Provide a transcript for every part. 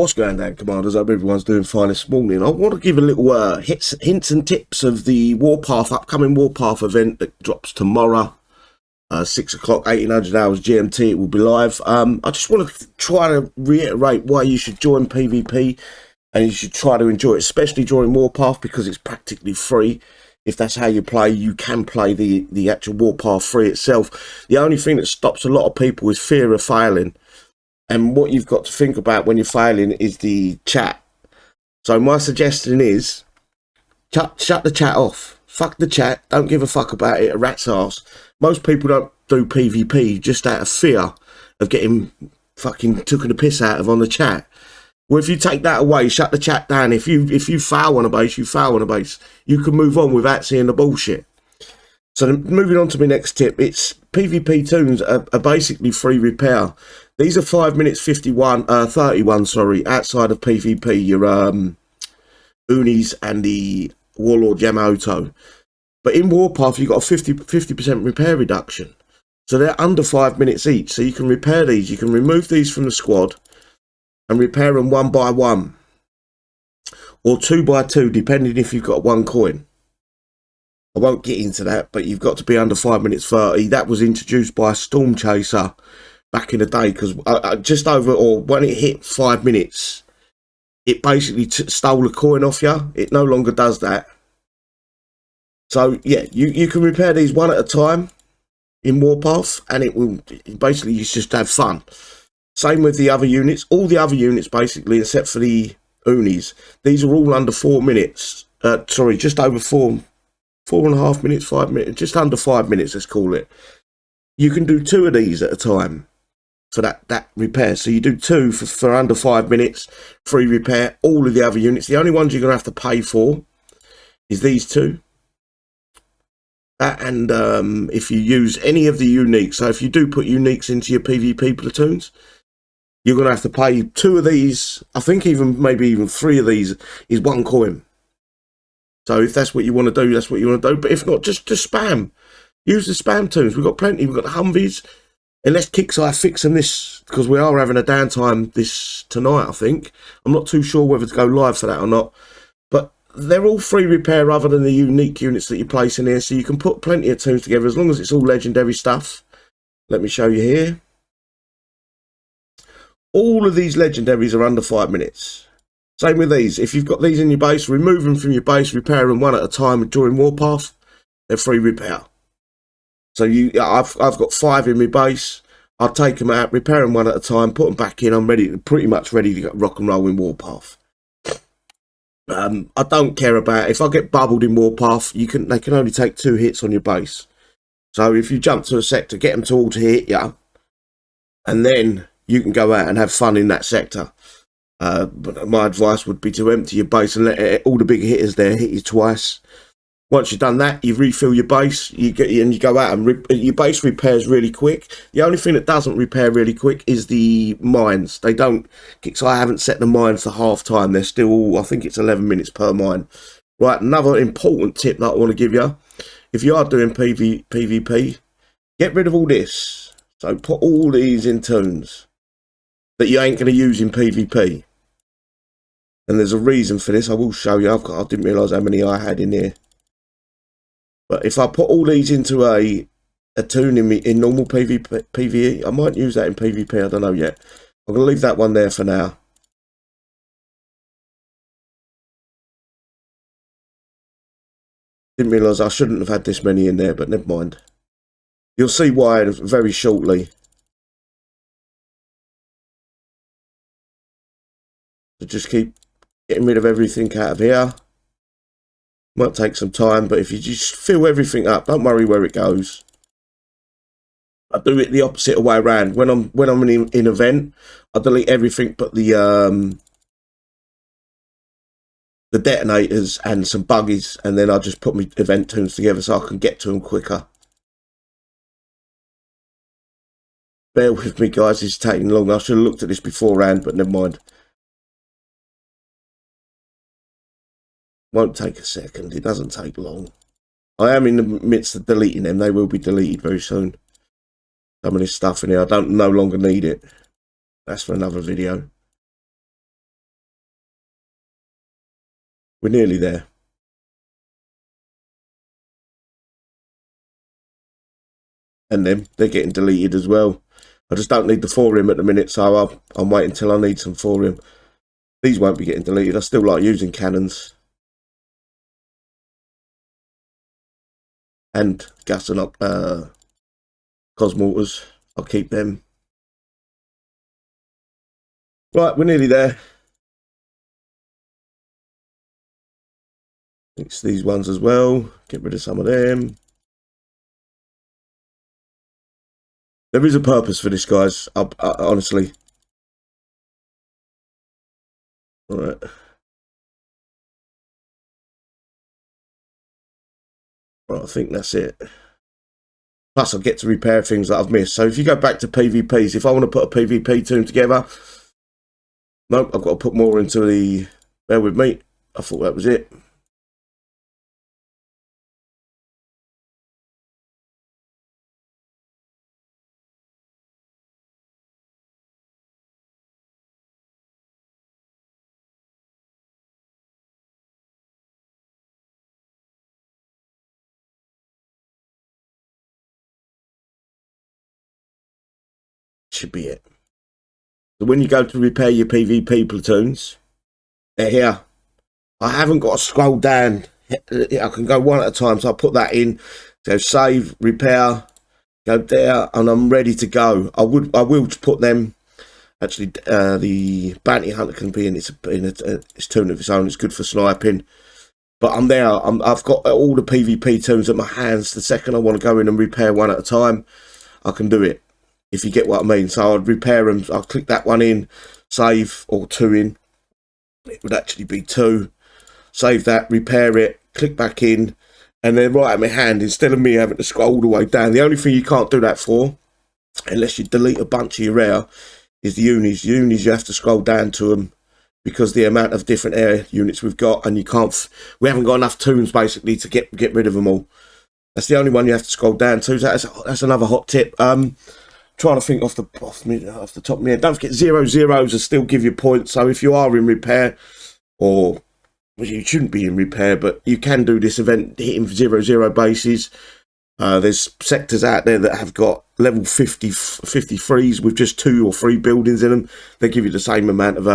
What's going down, Commanders? I hope everyone's doing fine this morning. I want to give a little hints and tips of the Warpath, upcoming Warpath event that drops tomorrow, 6 o'clock, 1800 hours GMT. It will be live. I just want to try to reiterate why you should join PvP and you should try to enjoy it, especially during Warpath, because it's practically free. If that's how you play, you can play the actual Warpath free itself. The only thing that stops a lot of people is fear of failing. And what you've got to think about when you're failing is the chat. So my suggestion is, shut the chat off. Fuck the chat. Don't give a fuck about it. A rat's ass. Most people don't do PvP just out of fear of getting fucking taken the piss out of on the chat. Well, if you take that away, shut the chat down. If you foul on a base, you foul on a base. You can move on without seeing the bullshit. So then, moving on to my next tip, it's PvP tunes are basically free repair. These are 5 minutes 31, sorry, outside of PvP, your Unis and the Warlord Yamamoto. But in Warpath, you've got a 50% repair reduction. So they're under 5 minutes each. So you can repair these. You can remove these from the squad and repair them 1 by 1. Or 2 by 2, depending if you've got 1 coin. I won't get into that, but you've got to be under 5 minutes 30. That was introduced by Storm Chaser back in the day, because just over, or when it hit 5 minutes, it basically stole a coin off you. It no longer does that. So yeah, you can repair these one at a time in Warpath, and it will basically, you just have fun. Same with the other units. All the other units basically, except for the Unis, these are all under 4 minutes. Sorry, just over 4.5 minutes, 5 minutes, just under 5 minutes, let's call it. You can do 2 of these at a time for that repair. So you do 2 for under 5 minutes, free repair, all of the other units. The only ones you're going to have to pay for is these 2. That, and if you use any of the uniques, so if you do put uniques into your PvP platoons, you're going to have to pay 2 of these. I think maybe even 3 of these is 1 coin. So if that's what you want to do, that's what you want to do. But if not, just spam. Use the spam tunes. We've got plenty. We've got the Humvees. Unless Kickstarter fixing this, because we are having a downtime tonight, I think. I'm not too sure whether to go live for that or not. But they're all free repair other than the unique units that you place in here. So you can put plenty of tunes together as long as it's all legendary stuff. Let me show you here. All of these legendaries are under 5 minutes. Same with these. If you've got these in your base, remove them from your base, repair them one at a time during Warpath. They're free repair. So I've got 5 in my base. I'll take them out, repair them one at a time, put them back in. I'm pretty much ready to rock and roll in Warpath. I don't care about if I get bubbled in Warpath. They can only take 2 hits on your base. So if you jump to a sector, get them to all to hit you, and then you can go out and have fun in that sector. But my advice would be to empty your base and let all the big hitters there hit you twice. Once you've done that, you refill your base, you go out and your base repairs really quick. The only thing that doesn't repair really quick is the mines. They don't, so I haven't set the mines to half time. They're still, I think it's 11 minutes per mine. Right, another important tip that I want to give you. If you are doing PvP, get rid of all this. So put all these in tunes that you ain't going to use in PvP. And there's a reason for this. I will show you. I didn't realise how many I had in here. But if I put all these into a tune in normal PvE, I might use that in PvP. I don't know yet. I'm going to leave that one there for now. Didn't realise I shouldn't have had this many in there, but never mind. You'll see why very shortly. So just keep getting rid of everything out of here. Might take some time, but if you just fill everything up, don't worry where it goes. I do it the opposite way around. When I'm in an event, I delete everything but the detonators and some buggies, and then I just put my event tunes together so I can get to them quicker. Bear with me, guys. It's taking long. I should have looked at this beforehand, but never mind. Won't take a second. It doesn't take long. I am in the midst of deleting them. They will be deleted very soon. Some of this stuff in here, I don't no longer need it. That's for another video. We're nearly there. And then they're getting deleted as well. I just don't need the thorium at the minute, so I'm waiting until I need some thorium. These won't be getting deleted. I still like using cannons. And gas and cosmortars. I'll keep them. Right, we're nearly there. It's these ones as well. Get rid of some of them. There is a purpose for this, guys. Honestly. All right. Right, I think that's it. Plus, I get to repair things that I've missed. So if you go back to PvPs, if I want to put a PvP team together, nope, I've got to put more into the... Bear with me. I thought that was it. Should be it. So when you go to repair your PvP platoons, they're here. I haven't got to scroll down. I can go one at a time. So I'll put that in. So save, repair, go there, and I'm ready to go. I will put them. Actually, the bounty hunter can be in its tune of its own. It's good for sniping. But I'm there. I've got all the PvP tunes at my hands. The second I want to go in and repair one at a time, I can do it. If you get what I mean. So I'd repair them. I'll click that one in, save, or two in. It would actually be two. Save that, repair it, click back in, and then right at my hand, instead of me having to scroll all the way down. The only thing you can't do that for, unless you delete a bunch of your rare, is the unis. Unis, you have to scroll down to them because the amount of different air units we've got, and you can't. We haven't got enough tunes basically to get rid of them all. That's the only one you have to scroll down to. That's another hot tip. Trying to think off the top of my head. Don't forget 0-0s will still give you points. So if you are in repair, or well, you shouldn't be in repair, but you can do this event hitting 0-0 bases. There's sectors out there that have got level 53s with just 2 or 3 buildings in them. They give you the same amount of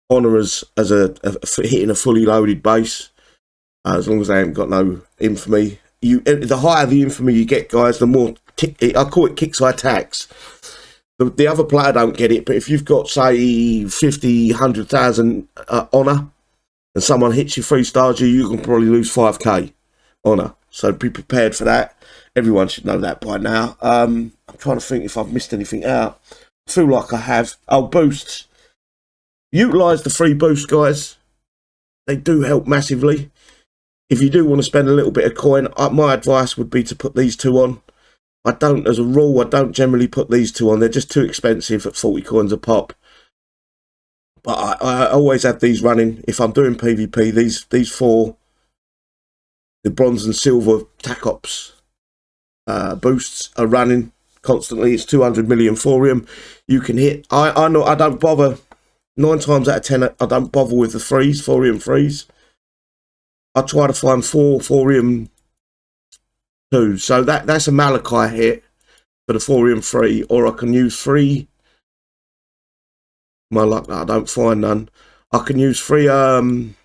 honour as hitting a fully loaded base, as long as they haven't got no infamy. The higher the infamy you get, guys, the more I call it kicks I tax. The other player don't get it, but if you've got, say, 50, 100,000 honour, and someone hits you 3 stars, you can probably lose 5k honour. So be prepared for that. Everyone should know that by now. I'm trying to think if I've missed anything out. I feel like I have. Oh, boosts. Utilise the free boosts, guys. They do help massively. If you do want to spend a little bit of coin, my advice would be to put these 2 on. As a rule, I don't generally put these 2 on. They're just too expensive at 40 coins a pop. But I always have these running. If I'm doing PvP, these 4, the bronze and silver tac ops boosts are running constantly. It's 200 million thorium. You can hit. I know I don't bother. 9 times out of 10, I don't bother with the thorium freeze. I try to find 4 thorium 2. So that's a Malachi hit for the thorium 3, or I can use 3. My luck, I don't find none. I can use 3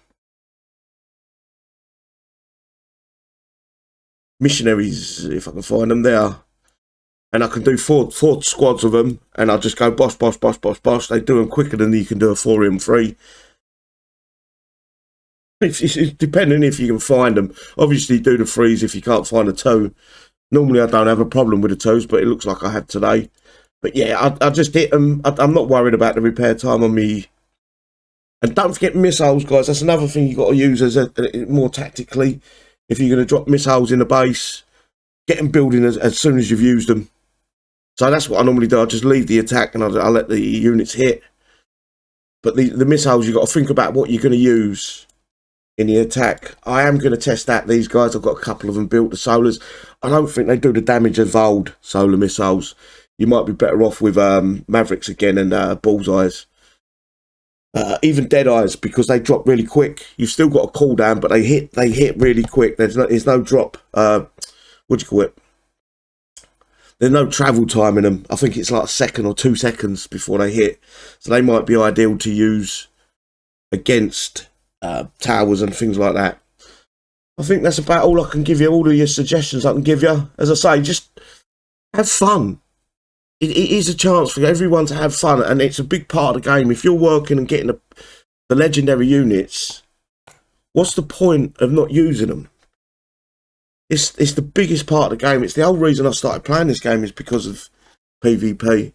missionaries if I can find them there, and I can do 4 squads of them, and I'll just go bosh, bosh, bosh, bosh, bosh. They do them quicker than you can do a thorium 3. It's depending if you can find them. Obviously, do the 3s if you can't find a 2. Normally, I don't have a problem with the 2s, but it looks like I have today. But yeah, I just hit them. I'm not worried about the repair time on me. And don't forget missiles, guys. That's another thing you've got to use as more tactically. If you're going to drop missiles in the base, get them building as soon as you've used them. So that's what I normally do. I just leave the attack and I let the units hit. But the missiles, you've got to think about what you're going to use in the attack. I am going to test out these guys. I've got a couple of them built, the solars. I don't think they do the damage of old solar missiles. You might be better off with Mavericks again and bullseyes. Even dead eyes, because they drop really quick. You've still got a cooldown, but they hit really quick. There's no drop. What do you call it? There's no travel time in them. I think it's like a second or 2 seconds before they hit. So they might be ideal to use against towers and things like that. I think that's about all I can give you. All of your suggestions I can give you. As I say, just have fun. It is a chance for everyone to have fun, and it's a big part of the game. If you're working and getting the legendary units, what's the point of not using them? It's the biggest part of the game. It's the whole reason I started playing this game, is because of PvP.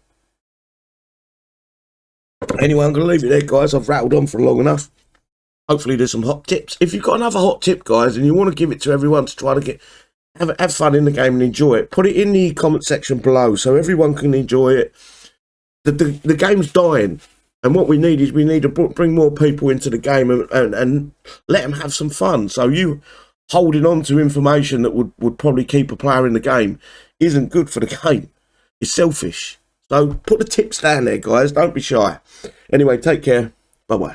Anyway, I'm going to leave it there, guys. I've rattled on for long enough. Hopefully there's some hot tips. If you've got another hot tip, guys, and you want to give it to everyone to try to have fun in the game and enjoy it, put it in the comment section below so everyone can enjoy it. The game's dying, and what we need to bring more people into the game and let them have some fun. So you holding on to information that would probably keep a player in the game isn't good for the game. It's selfish. So put the tips down there, guys. Don't be shy. Anyway, take care. Bye-bye.